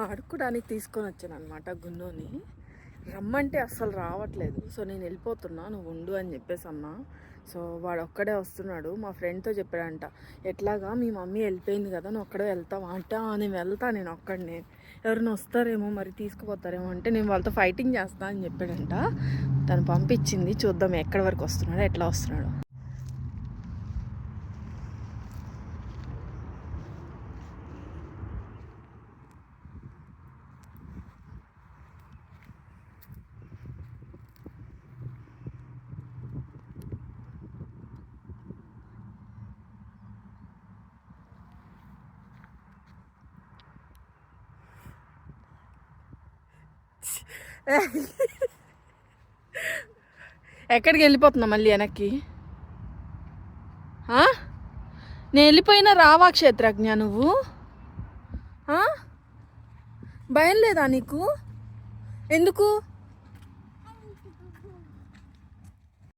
ఆడుకోవడానికి తీసుకొని వచ్చాను అనమాట గున్నోని. రమ్మంటే అస్సలు రావట్లేదు. సో నేను వెళ్ళిపోతున్నా, నువ్వు ఉండు అని చెప్పేసి అన్నా. సో వాడు ఒక్కడే వస్తున్నాడు. మా ఫ్రెండ్తో చెప్పాడంట, ఎట్లాగా మీ మమ్మీ వెళ్ళిపోయింది కదా, నువ్వు ఒక్కడే వెళ్తావా అంటే, నేను వెళ్తా, నేను ఒక్కడనే, ఎవరైనా వస్తారేమో మరి తీసుకుపోతారేమో అంటే, నేను వాళ్ళతో ఫైటింగ్ చేస్తా అని చెప్పాడంట. తను పంపించింది, చూద్దాం ఎక్కడి వరకు వస్తున్నాడో, ఎట్లా వస్తున్నాడో. ఎక్కడికి వెళ్ళిపోతున్నా మళ్ళీ వెనక్కి? నేను వెళ్ళిపోయినా రావా క్షేత్రజ్ఞ నువ్వు? భయం లేదా నీకు? ఎందుకు?